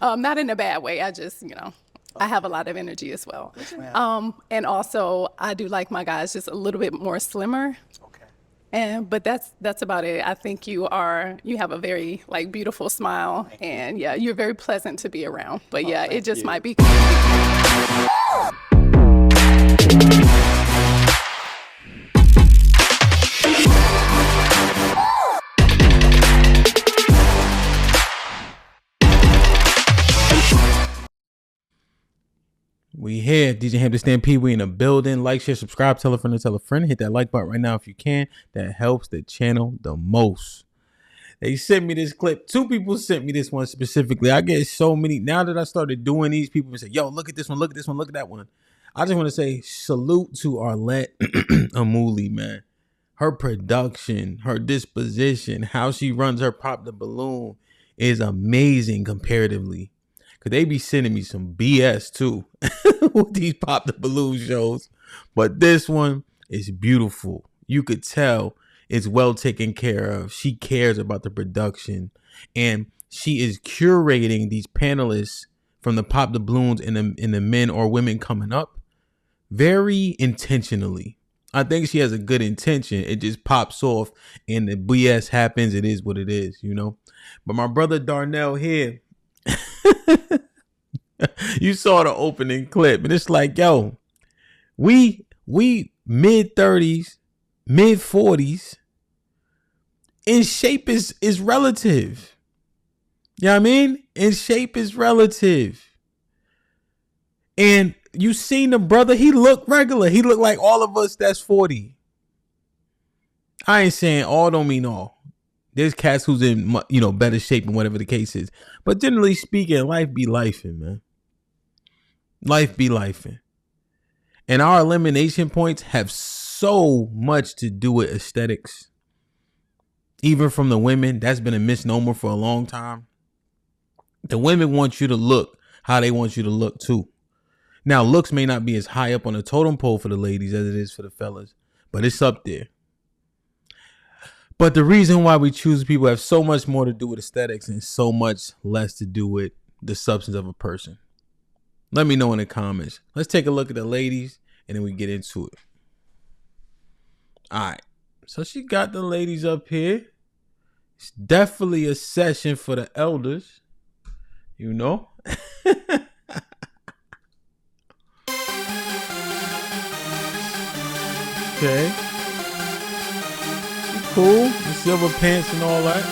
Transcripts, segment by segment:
Not in a bad way. I just, I have a lot of energy as well. And also I do like my guys just a little bit more slimmer. Okay. But that's about it. I think you have a very like beautiful smile, and yeah, you're very pleasant to be around. But yeah, it just might be. We here, DJ Hampton Stampede. We in the building. Like, share, subscribe, tell a friend to tell a friend. Hit that like button right now if you can. That helps the channel the most. They sent me this clip. 2 people sent me this one specifically. I get so many. Now that I started doing these, people say, yo, look at this one, look at this one, look at that one. I just want to say salute to Arlette Amuli, man. Her production, her disposition, how she runs her Pop the Balloon is amazing comparatively. Cause they be sending me some BS too with these Pop the Balloon shows. But this one is beautiful. You could tell it's well taken care of. She cares about the production. And she is curating these panelists from the Pop the Balloons and the men or women coming up very intentionally. I think she has a good intention. It just pops off and the BS happens. It is what it is, But my brother Darnell here, you saw the opening clip and it's like, yo, we mid 30s, mid 40s, in shape is relative. You know what I mean? In shape is relative. And you seen the brother, he looked regular. He looked like all of us that's 40. I ain't saying all don't mean all. There's cats who's in, better shape and whatever the case is. But generally speaking, life be lifing, man. Life be lifing. And our elimination points have so much to do with aesthetics. Even from the women, that's been a misnomer for a long time. The women want you to look how they want you to look too. Now, looks may not be as high up on the totem pole for the ladies as it is for the fellas, but it's up there. But the reason why we choose people have so much more to do with aesthetics and so much less to do with the substance of a person. Let me know in the comments. Let's take a look at the ladies and then we get into it. All right. So she got the ladies up here. It's definitely a session for the elders. Okay. She cool. The silver pants and all that.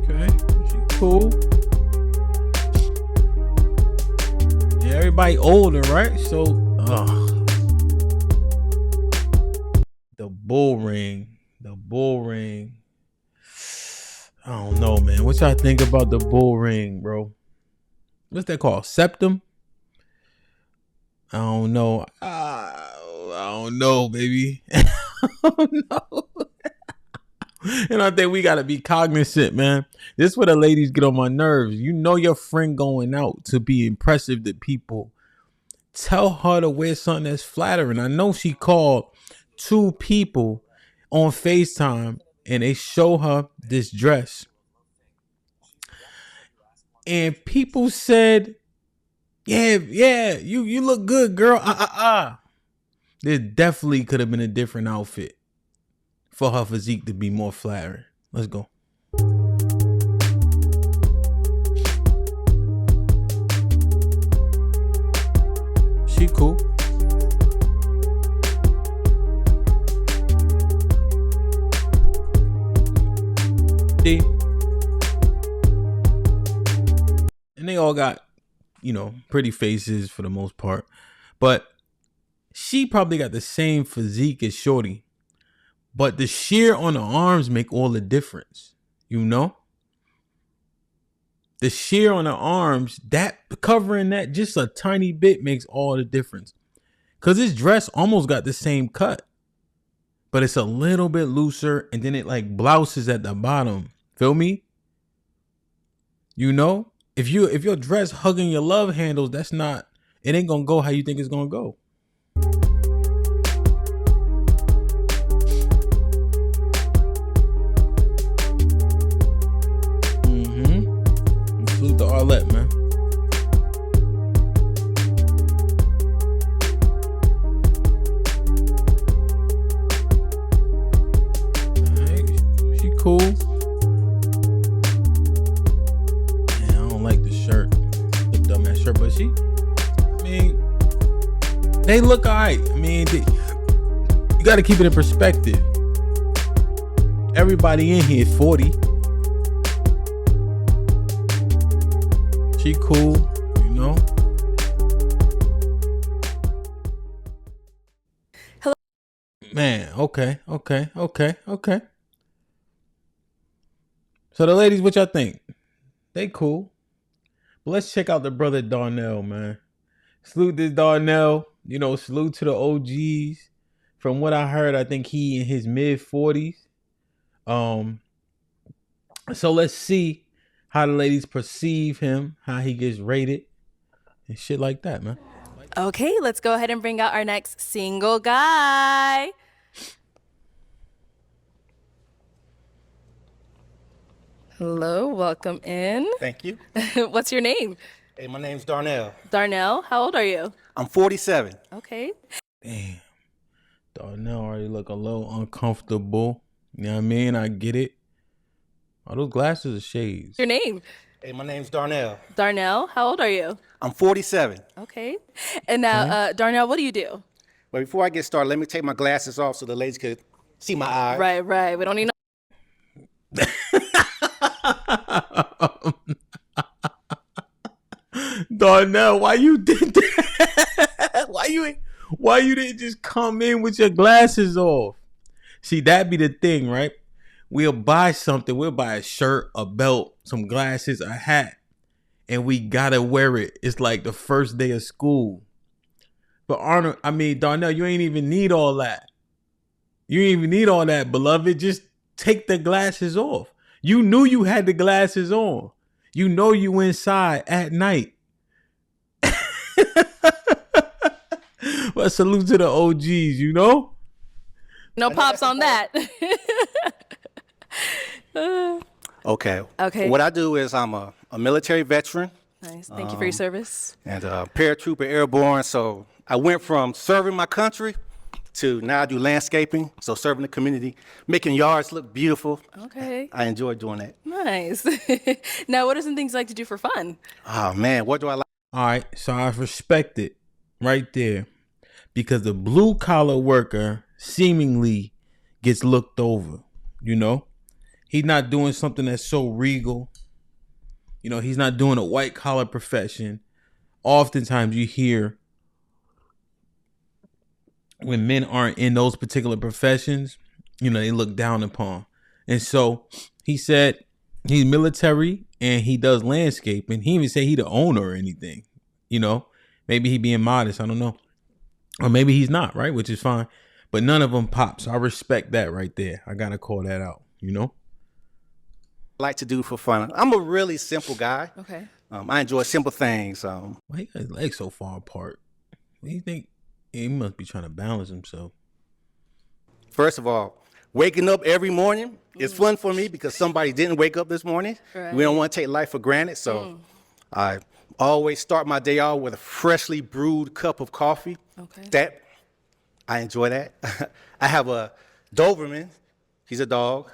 Okay. She cool. Yeah, everybody older, right? So, the bull ring. I don't know, man. What y'all think about the bull ring, bro? What's that called? Septum? I don't know. I don't know, baby. I don't know. And I think we got to be cognizant, man. This is where the ladies get on my nerves. You know your friend going out to be impressive to people. Tell her to wear something that's flattering. I know she called 2 people on FaceTime and they show her this dress. And people said, yeah, you look good, girl. There definitely could have been a different outfit for her physique to be more flattering. Let's go. She cool. And they all got, pretty faces for the most part. But she probably got the same physique as Shorty. But the sheer on the arms make all the difference. The sheer on the arms, that covering that just a tiny bit makes all the difference. Because this dress almost got the same cut. But it's a little bit looser and then it like blouses at the bottom. Feel me? If your dress hugging your love handles, it ain't gonna go how you think it's gonna go. Salute to Arlette, man. She cool. Man, I don't like the shirt, the dumbass shirt, but they look alright. You got to keep it in perspective. Everybody in here 40. She cool, you know. Hello. Man, okay. So the ladies, what y'all think? They cool. But let's check out the brother Darnell, man. Salute to Darnell. You know, salute to the OGs. From what I heard, I think he in his mid-40s. So let's see how the ladies perceive him, how he gets rated, and shit like that, man. Okay, let's go ahead and bring out our next single guy. Hello, welcome in. Thank you. What's your name? Hey, my name's Darnell. Darnell, how old are you? I'm 47. Okay. Damn. Darnell already look a little uncomfortable. You know what I mean? I get it. Are those glasses or shades? Your name? Hey, my name's Darnell. Darnell, how old are you? I'm 47. Okay. And now, Darnell, what do you do? But before I get started, let me take my glasses off so the ladies could see my eyes. Right. We don't need no. Darnell, why you did that? Why you didn't just come in with your glasses off? See, that be the thing, right? We'll buy something. We'll buy a shirt, a belt, some glasses, a hat, and we gotta wear it. It's like the first day of school. But Darnell, you ain't even need all that. You ain't even need all that, beloved. Just take the glasses off. You knew you had the glasses on. You know you inside at night. Well, salute to the OGs, you know? No pops on that. Okay. Okay. What I do is I'm a military veteran Nice. Thank you for your service. and a paratrooper airborne. So I went from serving my country to now I do landscaping. So serving the community, making yards look beautiful. Okay. I enjoy doing that. Nice. Now, what are some things you like to do for fun? Oh, man. What do I like? All right, so I respect it right there because the blue collar worker seemingly gets looked over, you know? He's not doing something that's so regal. You know, he's not doing a white collar profession. Oftentimes you hear when men aren't in those particular professions, you know, they look down upon. And so he said he's military and he does landscaping. He even said he the owner or anything, you know? Maybe he being modest, I don't know. Or maybe he's not, right? Which is fine. But none of them pop. So I respect that right there. I got to call that out, you know? Like to do for fun. I'm a really simple guy. Okay. I enjoy simple things. Why you got his legs so far apart? What do you think? He must be trying to balance himself. First of all, waking up every morning is fun for me because somebody didn't wake up this morning. Right. We don't want to take life for granted. So I always start my day off with a freshly brewed cup of coffee. Okay. I enjoy that. I have a Doberman. He's a dog.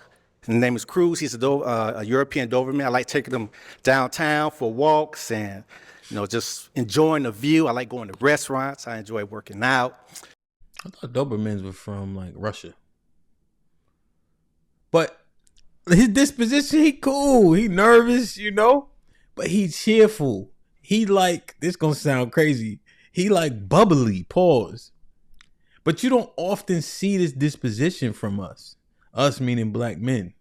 His name is Cruz. He's a European Doberman. I like taking him downtown for walks and, you know, just enjoying the view. I like going to restaurants. I enjoy working out. I thought Dobermans were from like Russia. But his disposition, he cool. He nervous, you know, but he cheerful. He like, this gonna sound crazy. He like bubbly, pause. But you don't often see this disposition from us. Us meaning black men.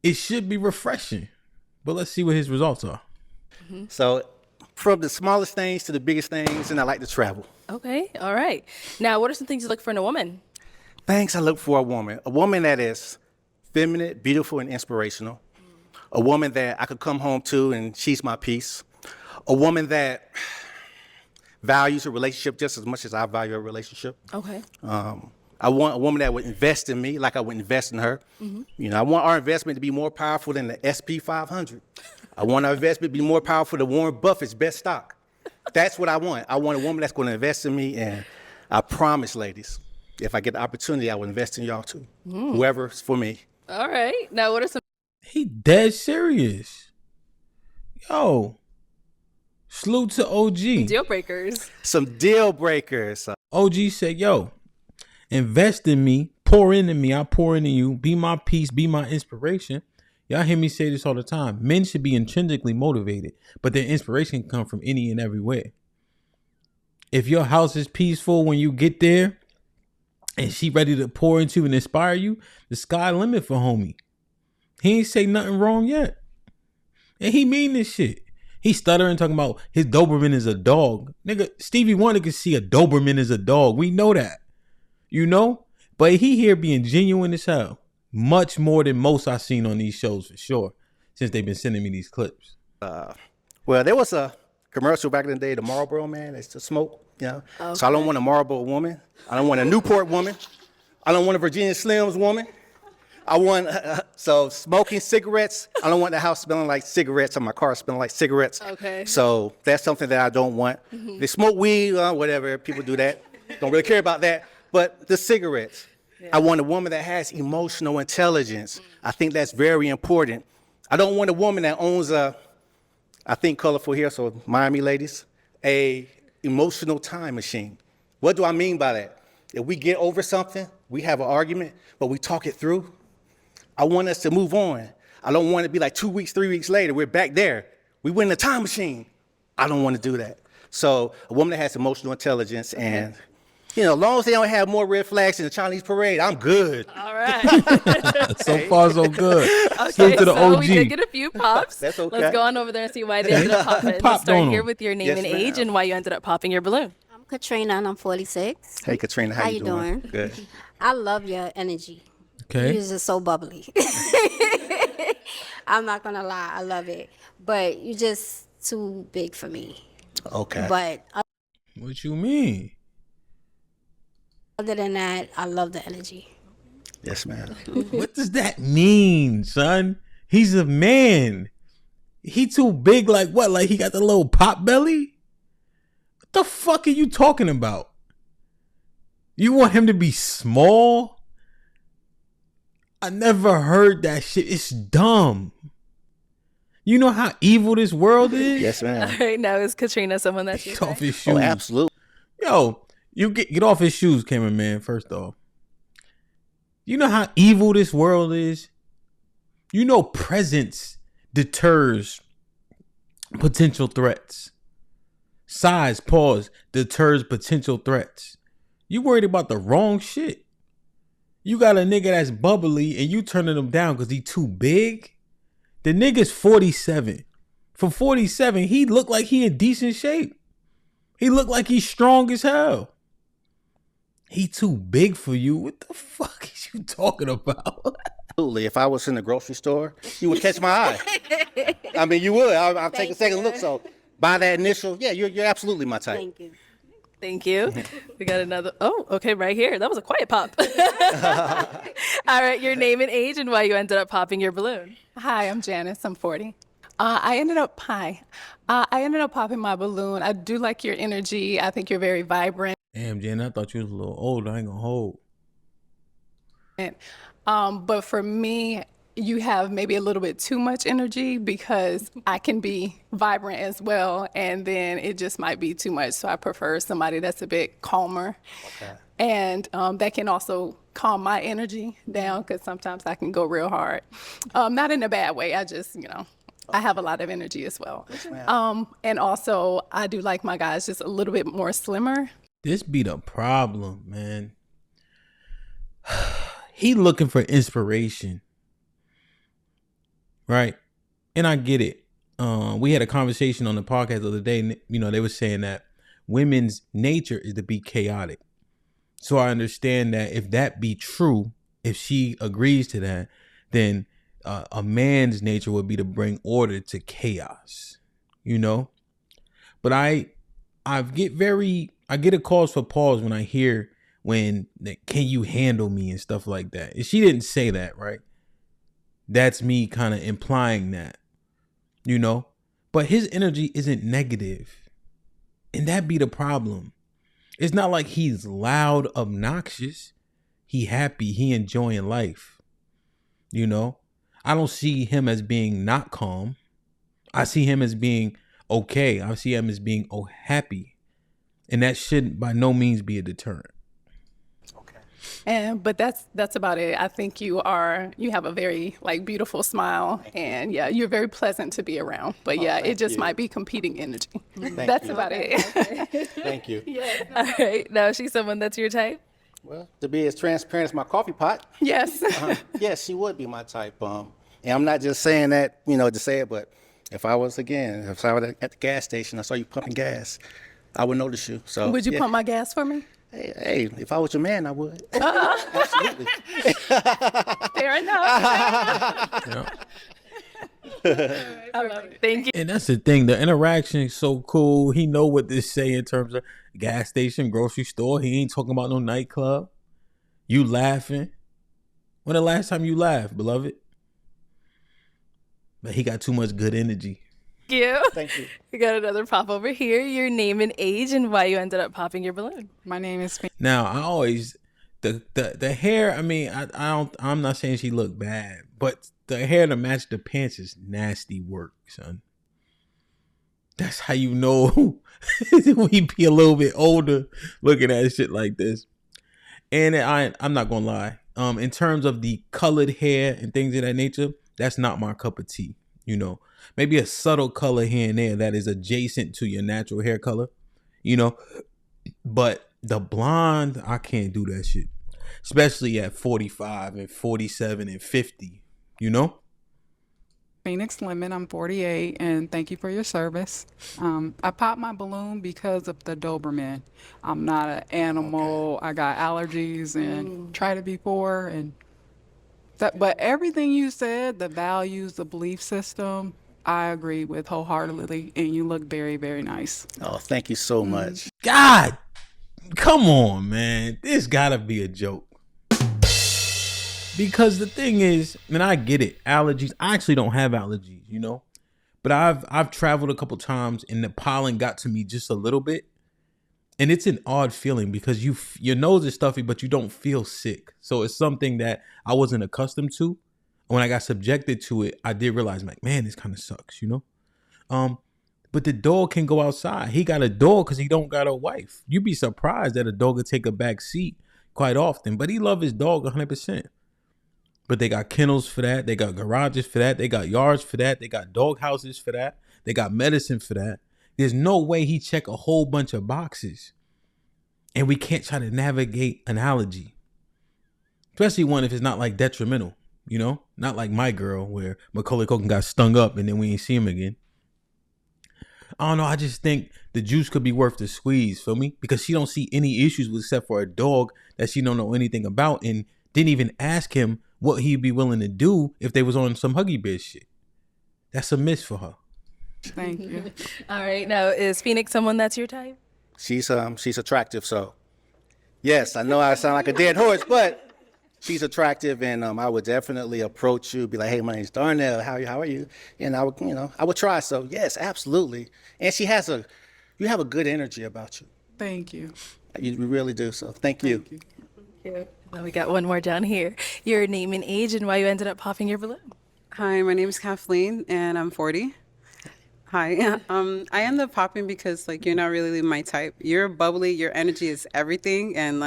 It should be refreshing. But let's see what his results are. So from the smallest things to the biggest things, and I like to travel. Okay. All right. Now, what are some things you look for in a woman? Things I look for a woman that is feminine, beautiful, and inspirational. A woman that I could come home to and she's my peace. A woman that values a relationship just as much as I value a relationship. Okay. I want a woman that would invest in me like I would invest in her. You know, I want our investment to be more powerful than the SP 500. I want our investment to be more powerful than Warren Buffett's best stock. That's what I want. I want a woman that's going to invest in me, and I promise, ladies, if I get the opportunity, I will invest in y'all too. Whoever's for me. All right. Now, what are some? He dead serious. Yo. Salute to OG. Deal breakers. Some deal breakers. OG said, yo, invest in me, pour into me, I pour into you, be my peace, be my inspiration. Y'all hear me say this all the time. Men should be intrinsically motivated, but their inspiration can come from any and every way. If your house is peaceful when you get there and she ready to pour into you and inspire you, the sky limit for homie. He ain't say nothing wrong yet. And he mean this shit. He stuttering talking about his Doberman is a dog. Nigga, Stevie Wonder could see a Doberman is a dog. We know that. You know? But he here being genuine as hell. Much more than most I've seen on these shows for sure. Since they've been sending me these clips. Well, there was a commercial back in the day, the Marlboro man, that's to smoke, you know? Okay. So I don't want a Marlboro woman. I don't want a Newport woman. I don't want a Virginia Slims woman. I want, so smoking cigarettes, I don't want the house smelling like cigarettes or my car smelling like cigarettes. Okay. So that's something that I don't want. They smoke weed, whatever, people do that. Don't really care about that. But the cigarettes, I want a woman that has emotional intelligence. I think that's very important. I don't want a woman that owns a, I think colorful here, so Miami ladies, a emotional time machine. What do I mean by that? If we get over something, we have an argument, but we talk it through. I want us to move on. I don't want it to be like 2 weeks, 3 weeks later, we're back there. We win the time machine. I don't want to do that. So a woman that has emotional intelligence and, you know, as long as they don't have more red flags in the Chinese parade, I'm good. All right. So far, so good. Okay, Salute to the so OG. we did get a few pops. That's okay. Let's go on over there and see why they ended up popping. Let's Popped start on here 'em. with your name Yes, and age ma'am. and why you ended up popping your balloon. I'm Katrina and I'm 46. Hey, Katrina, how you doing? Good. I love your energy. Okay. You're just so bubbly. I'm not gonna lie, I love it. But you're just too big for me. Okay. But What you mean? other than that, I love the energy. Yes, ma'am. What does that mean, son? He's a man. He too big like what? Like he got the little pop belly? What the fuck are you talking about? You want him to be small? I never heard that shit. It's dumb. You know how evil this world is? Yes, ma'am. All right, now is Katrina someone that's Get your off his Oh, shoes. absolutely. Yo, you get off his shoes, cameraman, first off. You know how evil this world is? You know presence deters potential threats. Size, pause, deters potential threats. You worried about the wrong shit. You got a nigga that's bubbly and you turning him down because he too big? The nigga's 47. For 47, he look like he in decent shape. He look like he's strong as hell. He too big for you. What the fuck is you talking about? Absolutely. If I was in the grocery store, you would catch my eye. I mean, you would. I'll take a second look. So by that initial, yeah, you're absolutely my type. Thank you. Thank you. We got another. Oh, okay, right here. That was a quiet pop. All right, your name and age and why you ended up popping your balloon. Hi, I'm Janice. I'm 40. I ended up popping my balloon. I do like your energy. I think you're very vibrant. Damn, Jen, I thought you was a little older. I ain't gonna hold. But for me, you have maybe a little bit too much energy because I can be vibrant as well, and then it just might be too much. So I prefer somebody that's a bit calmer. Okay. And that can also calm my energy down because sometimes I can go real hard. Not in a bad way. I just, I have a lot of energy as well. And also, I do like my guys just a little bit more slimmer. This be the problem, man. He looking for inspiration. Right? And I get it. We had a conversation on the podcast the other day. And, they were saying that women's nature is to be chaotic. So I understand that if that be true, if she agrees to that, then a man's nature would be to bring order to chaos, But I get a cause for pause when I hear can you handle me and stuff like that. And she didn't say that, right? That's me kind of implying that, you know? But his energy isn't negative. And that be the problem. It's not like he's loud, obnoxious. He happy, he enjoying life. You know? I don't see him as being not calm. I see him as being okay. I see him as being happy. And that should by no means be a deterrent. But that's about it. I think you have a very like beautiful smile, and yeah, you're very pleasant to be around. But yeah, it just might be competing energy. That's about it. Thank you. All right. Now, is she someone that's your type? Well, to be as transparent as my coffee pot, Yes. yes, she would be my type. And I'm not just saying that, to say it, but if I was at the gas station, I saw you pumping gas, I would notice you. So Would you pump my gas for me? Hey, if I was your man, I would. Absolutely. Fair enough. I love it. Thank you. And that's the thing. The interaction is so cool. He know what to say in terms of gas station, grocery store. He ain't talking about no nightclub. You laughing. When the last time you laughed, beloved? But he got too much good energy. Thank you. We got another pop over here. Your name and age and why you ended up popping your balloon. My name is Now, I always the hair. I mean, I'm not saying she looked bad, but the hair to match the pants is nasty work, son. That's how you know we be a little bit older looking at shit like this. And I'm not gonna lie. In terms of the colored hair and things of that nature, that's not my cup of tea. Maybe a subtle color here and there that is adjacent to your natural hair color, but the blonde, I can't do that shit, especially at 45 and 47 and 50, Phoenix Lemon. I'm 48, and thank you for your service. I popped my balloon because of the Doberman. I'm not an animal. I got allergies and try to be poor and that. But everything you said, the values, the belief system, I agree with wholeheartedly, and you look very, very nice. Oh, thank you so much. God, come on, man. This gotta be a joke. Because the thing is, and I get it, allergies. I actually don't have allergies, but I've traveled a couple times and the pollen got to me just a little bit, and it's an odd feeling because your nose is stuffy, but you don't feel sick. So it's something that I wasn't accustomed to. When I got subjected to it, I did realize, like, man, this kind of sucks, But the dog can go outside. He got a dog because he don't got a wife. You'd be surprised that a dog would take a back seat quite often, but he love his dog 100%. But they got kennels for that. They got garages for that. They got yards for that. They got dog houses for that. They got medicine for that. There's no way he check a whole bunch of boxes. And we can't try to navigate an allergy. Especially one if it's not like detrimental, Not like my girl where Macaulay Culkin got stung up and then we ain't see him again. I don't know. I just think the juice could be worth the squeeze, feel me? Because she don't see any issues with except for a dog that she don't know anything about and didn't even ask him what he'd be willing to do if they was on some Huggy Bear shit. That's a miss for her. Thank you. All right. Now, is Phoenix someone that's your type? She's attractive, so yes, I know I sound like a dead horse, but she's attractive, and I would definitely approach you, be like, "Hey, my name's Darnell. How are you?" And I would try. So yes, absolutely. And you have a good energy about you. Thank you. You really do. So thank you. Thank you. Cute. Now we got one more down here. Your name and age and why you ended up popping your balloon. Hi, my name is Kathleen, and I'm 40. Hi. I ended up popping because you're not really my type. You're bubbly. Your energy is everything, and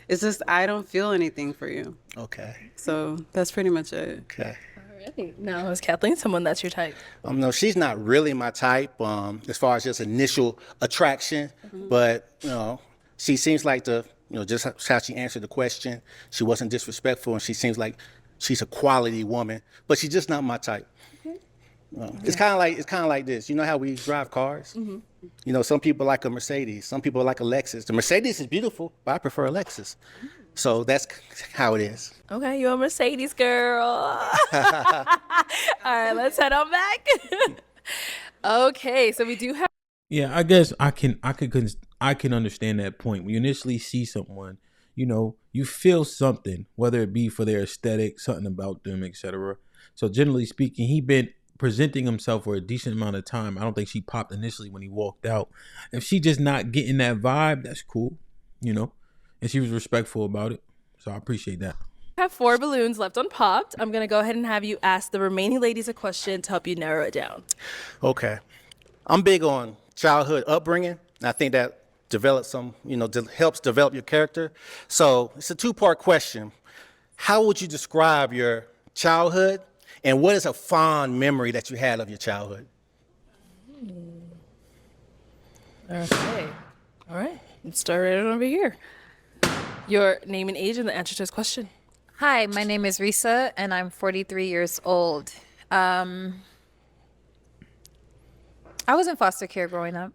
it's just I don't feel anything for you. Okay. So that's pretty much it. Okay. All right. Now, is Kathleen someone that's your type? No, she's not really my type. As far as just initial attraction, but she seems like just how she answered the question. She wasn't disrespectful, and she seems like she's a quality woman, but she's just not my type. It's kind of like this. You know how we drive cars? Some people like a Mercedes. Some people like a Lexus. The Mercedes is beautiful, but I prefer a Lexus. So that's how it is. Okay, you're a Mercedes girl. All right, let's head on back. Okay, so we do have Yeah, I guess I can understand that point. When you initially see someone, you feel something, whether it be for their aesthetic, something about them, etc. So generally speaking, he been presenting himself for a decent amount of time. I don't think she popped initially when he walked out. If she just not getting that vibe, that's cool, you know. And she was respectful about it. So I appreciate that. I have 4 balloons left unpopped. I'm going to go ahead and have you ask the remaining ladies a question to help you narrow it down. Okay. I'm big on childhood upbringing. And I think that develops helps develop your character. So it's a two-part question. How would you describe your childhood? And what is a fond memory that you had of your childhood? Okay. All right. Let's start right on over here. Your name and age and the answer to this question. Hi, my name is Risa, and I'm 43 years old. I was in foster care growing up,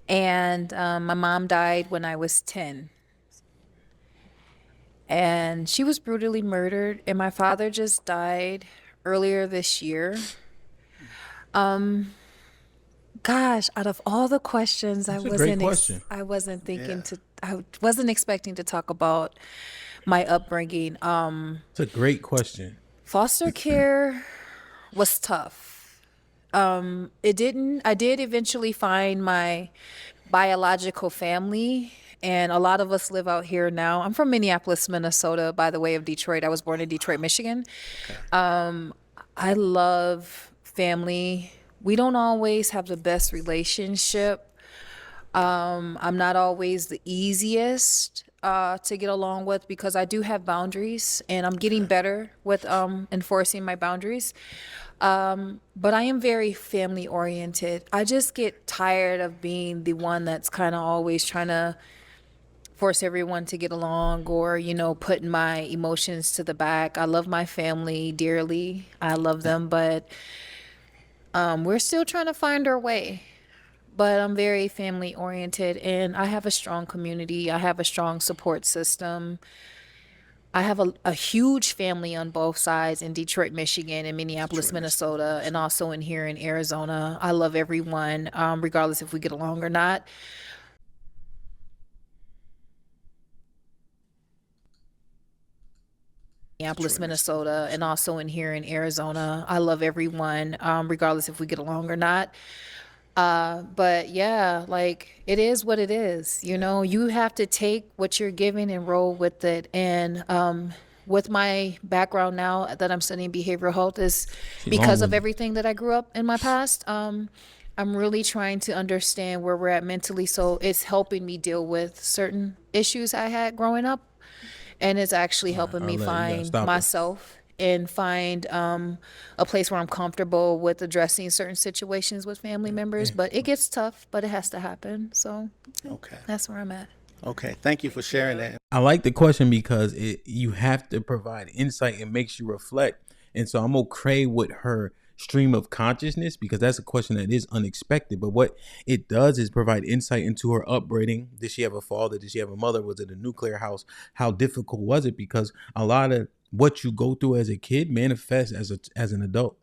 and my mom died when I was 10. And she was brutally murdered, and my father just died earlier this year. Gosh, out of all the questions, That's a great question. I wasn't I wasn't expecting to talk about my upbringing. It's a great question. Foster care was tough. I did eventually find my biological family, and a lot of us live out here now. I'm from Minneapolis, Minnesota, by the way of Detroit. I was born in Detroit, Michigan. I love family. We don't always have the best relationship. I'm not always the easiest to get along with because I do have boundaries, and I'm getting better with enforcing my boundaries. But I am very family oriented. I just get tired of being the one that's kind of always trying to force everyone to get along or, putting my emotions to the back. I love my family dearly. I love them, but we're still trying to find our way. But I'm very family oriented, and I have a strong community. I have a strong support system. I have a huge family on both sides in Detroit, Michigan, and Minneapolis, Minnesota, and also in here in Arizona. I love everyone, regardless if we get along or not. Minneapolis, Minnesota, and also in here in Arizona. I love everyone, regardless if we get along or not. But yeah, it is what it is. You have to take what you're given and roll with it. And with my background now that I'm studying behavioral health is because of everything that I grew up in my past. I'm really trying to understand where we're at mentally. So it's helping me deal with certain issues I had growing up. And it's actually helping me find myself and find a place where I'm comfortable with addressing certain situations with family members. But it gets tough, but it has to happen. So that's where I'm at. Okay. Thank you for sharing that. I like the question because you have to provide insight and makes you reflect. And so I'm okay with her stream of consciousness because that's a question that is unexpected. But what it does is provide insight into her upbringing. Did she have a father? Did she have a mother? Was it a nuclear house? How difficult was it? Because a lot of what you go through as a kid manifests as an adult,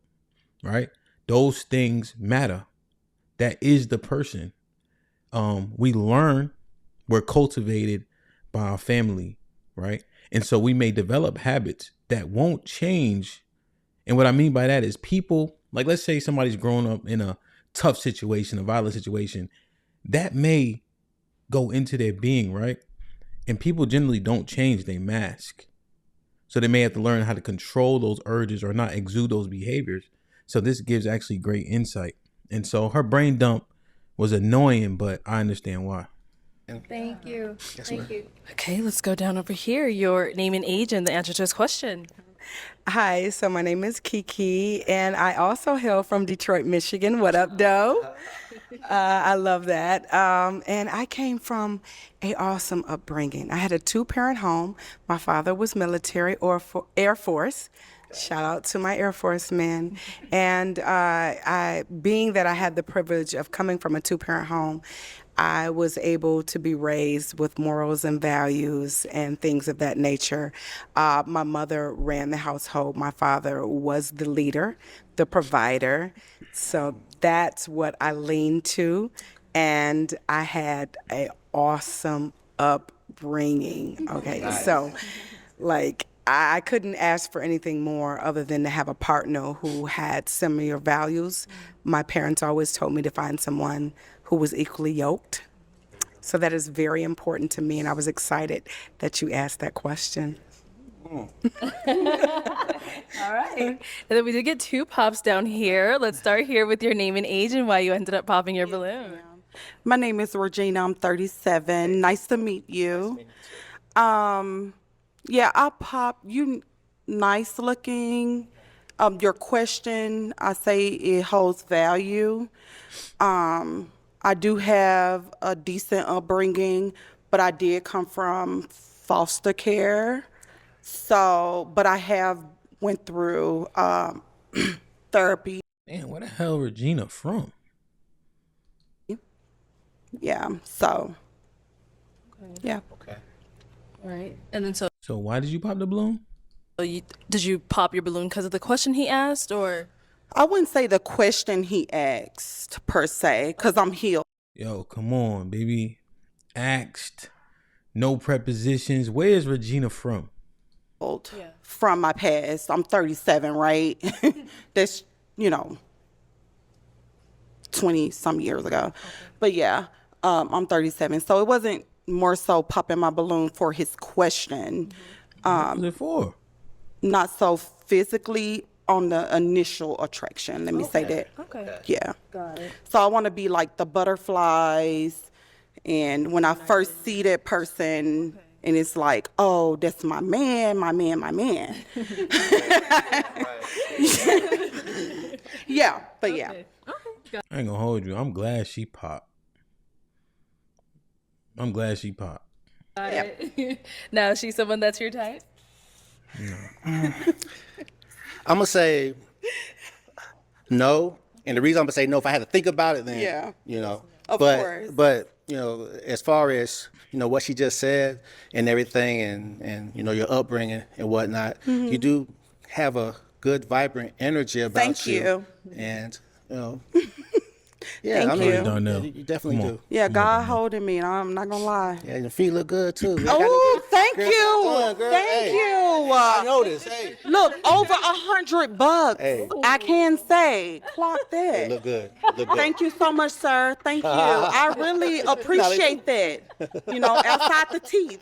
right? Those things matter. That is the person. We learn, we're cultivated by our family, right? And so we may develop habits that won't change. And what I mean by that is people, like let's say somebody's grown up in a tough situation, a violent situation, that may go into their being, right? And people generally don't change, they mask. So they may have to learn how to control those urges or not exude those behaviors. So this gives actually great insight. And so her brain dump was annoying, but I understand why. Thank you. Thank you. Okay, let's go down over here. Your name and age and the answer to this question. Hi, so my name is Kiki, and I also hail from Detroit, Michigan. What up, doe? I love that. And I came from an awesome upbringing. I had a 2-parent home. My father was military or Air Force. Shout out to my Air Force men. And being that I had the privilege of coming from a 2-parent home, I was able to be raised with morals and values and things of that nature. My mother ran the household. My father was the leader, the provider. So that's what I leaned to. And I had an awesome upbringing. Okay, so like I couldn't ask for anything more other than to have a partner who had similar values. My parents always told me to find someone who was equally yoked. So that is very important to me, and I was excited that you asked that question. All right. And then we did get 2 pops down here. Let's start here with your name and age and why you ended up popping your balloon. My name is Regina. I'm 37. Nice to meet you. Yeah, I'll pop you. Nice looking. Your question, I say it holds value. I do have a decent upbringing, but I did come from foster care. So, but I have went through therapy. Damn, where the hell Regina from? Yeah. So, yeah. Okay. All right. And then So why did you pop the balloon? did you pop your balloon because of the question he asked, or? I wouldn't say the question he asked per se, because I'm healed. Yo, come on, baby. Asked. No prepositions. Where is Regina from? From my past. I'm 37, right? That's, 20 some years ago. Okay. But yeah, I'm 37. So it wasn't more so popping my balloon for his question. What was it for? Not so physically on the initial attraction. Let me say that. Okay. Yeah. Got it. So I want to be like the butterflies. And when I first see that person, and it's like, oh, that's my man, my man, my man. Yeah, but yeah. I ain't gonna hold you. I'm glad she popped. Got it. Now, is she someone that's your type? I'm gonna say no, and the reason I'm gonna say no, if I had to think about it, then Of course. But as far as what she just said and everything, and your upbringing and whatnot, you do have a good, vibrant energy about Thank you. And Thank I know you. Darnell. You definitely Come on. do. Yeah, God holding me, and I'm not gonna lie. Yeah, your feet look good too. Oh, thank Girl, you. come on, girl. Thank Hey. you. I noticed. Hey, Look, over $100. Hey. I can say, clock that. they look good. Look good. Thank you so much, sir. Thank you. I really appreciate that. Outside the teeth,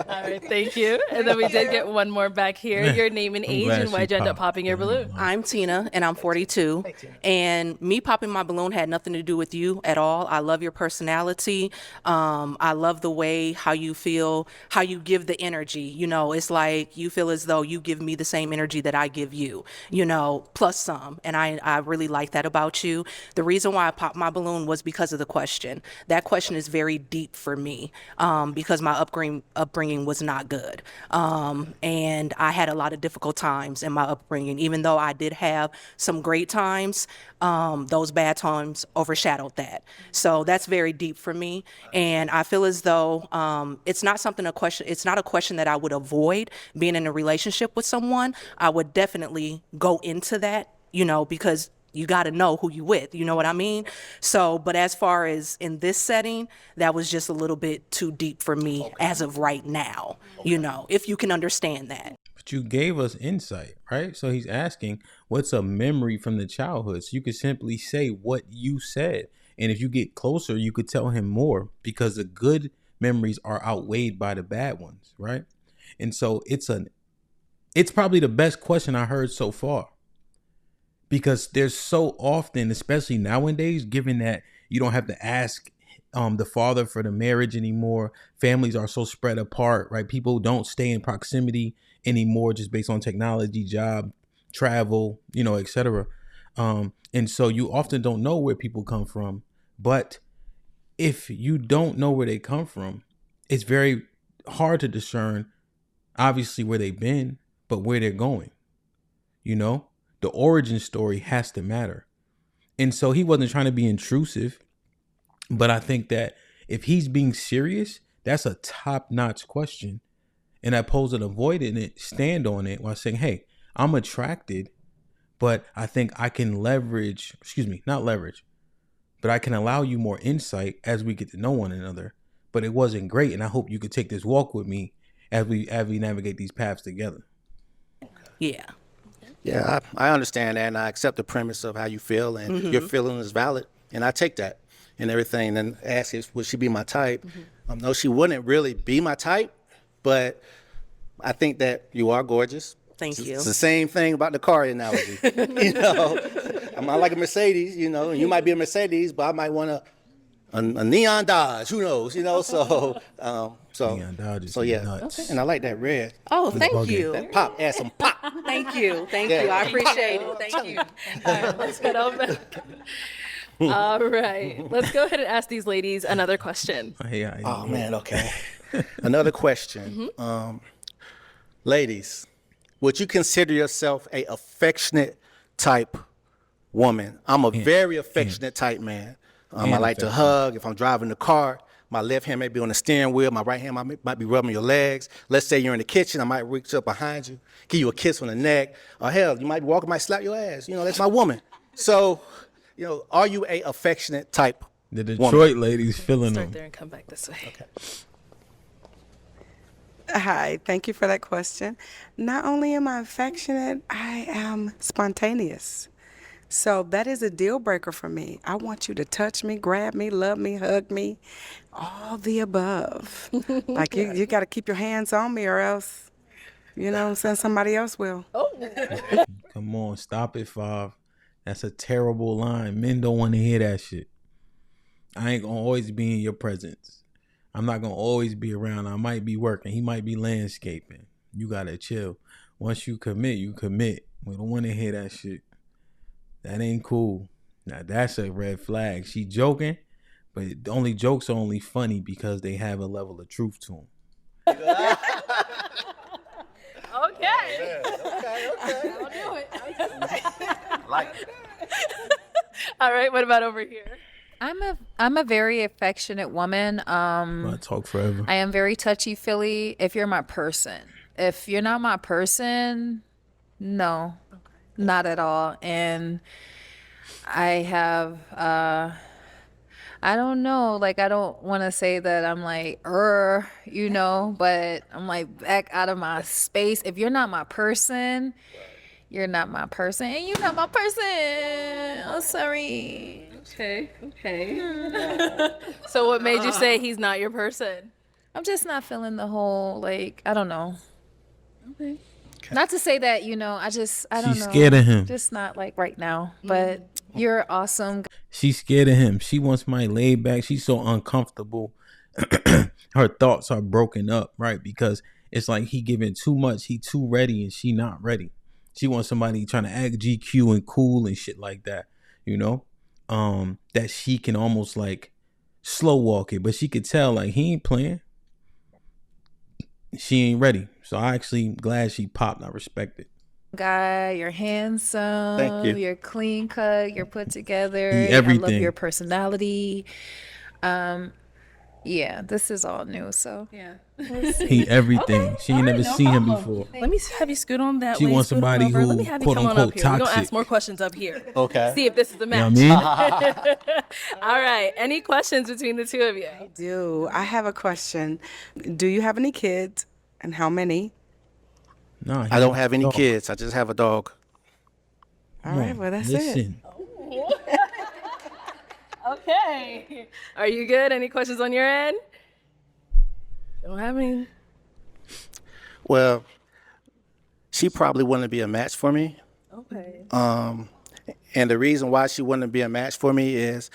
All right, thank you. And then we did get one more back here. Your name and age glad and why'd she you end up popped. popping your balloon? I'm Tina, and I'm 42. And me popping my balloon had nothing to do with you at all. I love your personality. I love the way how you feel, how you give the energy. It's like you feel as though you give me the same energy that I give you, plus some. And I really like that about you. The reason why I popped my balloon was because of the question. That question is very deep for me because my upbringing was not good. And I had a lot of difficult times in my upbringing. Even though I did have some great times, those bad times overshadowed that. So that's very deep for me. And I feel as though it's not a question that I would avoid being in a relationship with someone. I would definitely go into that, because you got to know who you with, you know what I mean? So, but as far as in this setting, that was just a little bit too deep for me as of right now, if you can understand that. But you gave us insight, right? So he's asking, what's a memory from the childhood? So you could simply say what you said. And if you get closer, you could tell him more because the good memories are outweighed by the bad ones, right? And so it's probably the best question I heard so far. Because there's so often, especially nowadays, given that you don't have to ask the father for the marriage anymore, families are so spread apart, right? People don't stay in proximity anymore just based on technology, job, travel, etc. And so you often don't know where people come from. But if you don't know where they come from, it's very hard to discern, obviously, where they've been, but where they're going, The origin story has to matter. And so he wasn't trying to be intrusive. But I think that if he's being serious, that's a top-notch question. And opposed to avoiding it, stand on it while saying, hey, I'm attracted, but I think I can not leverage, but I can allow you more insight as we get to know one another. But it wasn't great, and I hope you could take this walk with me as we navigate these paths together. Yeah. Yeah, I understand that, and I accept the premise of how you feel, and your feeling is valid, and I take that and everything. And then ask if would she be my type? No, she wouldn't really be my type, but I think that you are gorgeous. Thank you. It's the same thing about the car analogy. You know, I'm not like a Mercedes. You know, you might be a Mercedes, but I might want a neon Dodge. Who knows? You know, so Neon Dodge so is yeah, nuts. and I like that red. Oh, thank you. That pop, add some pop. Thank you. Thank Yeah. you. I appreciate it. Thank you. All right, let's get on back. All right, let's go ahead and ask these ladies another question. Oh man, okay. Another question, ladies, would you consider yourself a affectionate type woman? I'm a very affectionate type man. I like to hug. If I'm driving the car, my left hand may be on the steering wheel, my right hand might be rubbing your legs. Let's say you're in the kitchen, I might reach up behind you, give you a kiss on the neck, or hell, you might be walking, might slap your ass. You know, that's my woman. So, you know, are you a affectionate type The Detroit ladies feeling Start them. there and come back this way. Okay. Hi, thank you for that question. Not only am I affectionate, I am spontaneous. So that is a deal breaker for me. I want you to touch me, grab me, love me, hug me, all the above. Like you got to keep your hands on me or else, you know what I'm saying, somebody else will. Come on, stop it, Five. That's a terrible line. Men don't want to hear that shit. I ain't gonna always be in your presence. I'm not gonna always be around. I might be working. He might be landscaping. You gotta chill. Once you commit, you commit. We don't want to hear that shit. That ain't cool. Now that's a red flag. She joking, but the only jokes are only funny because they have a level of truth to them. Okay. Okay. I'll do it. Like it. All right, what about over here? I'm a very affectionate woman. I talk forever. I am very touchy-feely if you're my person. If you're not my person, no, not at all. And I have, I don't know, like, I don't want to say that I'm like, you know, but I'm like back out of my space. If you're not my person, you're not my person, and you're not my person. Oh, sorry. Okay. So what made you say he's not your person? I'm just not feeling the whole, like, I don't know. Okay. Not to say that, you know, I don't know. She's scared of him. Just not like right now, but you're awesome. She's scared of him. She wants somebody laid back. She's so uncomfortable. Her thoughts are broken up, right? Because it's like he giving too much. He too ready and she not ready. She wants somebody trying to act GQ and cool and shit like that, you know? That she can almost like slow walk it, but she could tell like he ain't playing. She ain't ready. So I actually glad she popped. I respect it. Guy, you're handsome. Thank you. You're clean cut. You're put together. He I love everything. your personality. Yeah, this is all new. So Yeah. He everything. She ain't never seen him before. Let me have you scoot on that She way. wants scoot somebody over. Let who, me have you quote, come on unquote, up here. We're going to toxic. ask more questions up here. Okay. See if this is a You know match. what I mean? All right. Any questions between the two of you? I have a question. Do you have any kids, and how many? No, he I don't has have a any dog. kids. I just have a dog. All right, well, that's it. Listen. Okay. Are you good? Any questions on your end? Don't have any. Well, she probably wouldn't be a match for me. Okay. And the reason why she wouldn't be a match for me is,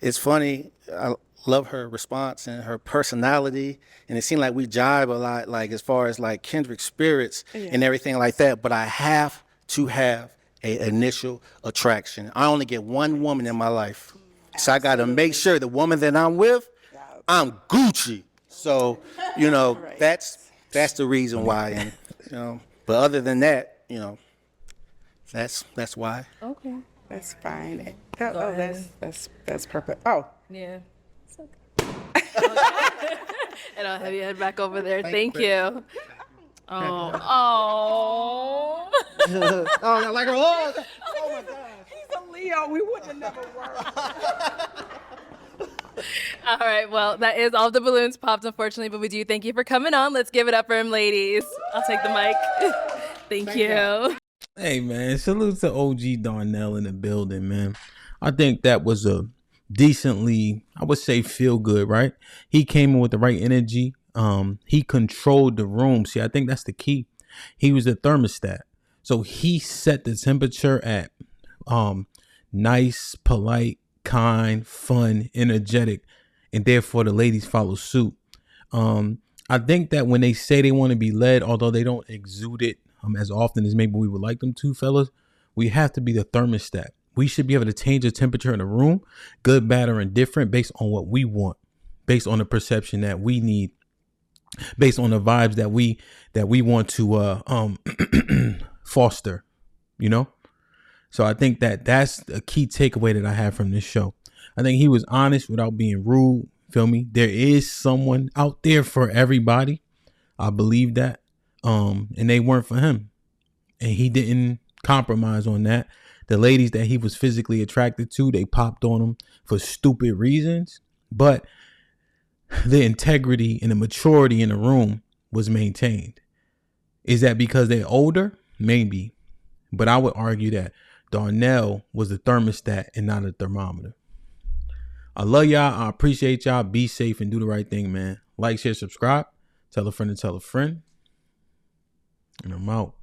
it's funny. I love her response and her personality, and it seemed like we jive a lot, like as far as like kindred spirits and everything like that. But I have to have a initial attraction. I only get one woman in my life, so I got to make sure the woman that I'm with, I'm Gucci. So, you know, that's the reason why. And you know, but other than that, you know, that's why. Okay. That's fine. That's perfect. Oh, Yeah. And I'll have you head back over there. Thank you. Oh. Oh, I like her. Oh my God. He's a Leo. We wouldn't have never worked. All right. Well, that is all the balloons popped, unfortunately, but we do thank you for coming on. Let's give it up for him, ladies. I'll take the mic. Thank you. Hey man, salute to OG Darnell in the building, man. I think that was a decently, I would say, feel good, right? He came in with the right energy. He controlled the room. See, I think that's the key. He was the thermostat. So he set the temperature at nice, polite, kind, fun, energetic, and therefore the ladies follow suit. I think that when they say they want to be led, although they don't exude it as often as maybe we would like them to, fellas, we have to be the thermostat. We should be able to change the temperature in the room, good, bad, or indifferent, based on what we want, based on the perception that we need, based on the vibes that we want to foster, you know? So I think that that's a key takeaway that I have from this show. I think he was honest without being rude. Feel me? There is someone out there for everybody. I believe that. And they weren't for him. And he didn't compromise on that. The ladies that he was physically attracted to, they popped on him for stupid reasons. But the integrity and the maturity in the room was maintained. Is that because they're older? Maybe. But I would argue that Darnell was the thermostat and not a thermometer. I love y'all. I appreciate y'all. Be safe and do the right thing, man. Like, share, subscribe. Tell a friend to tell a friend. And I'm out.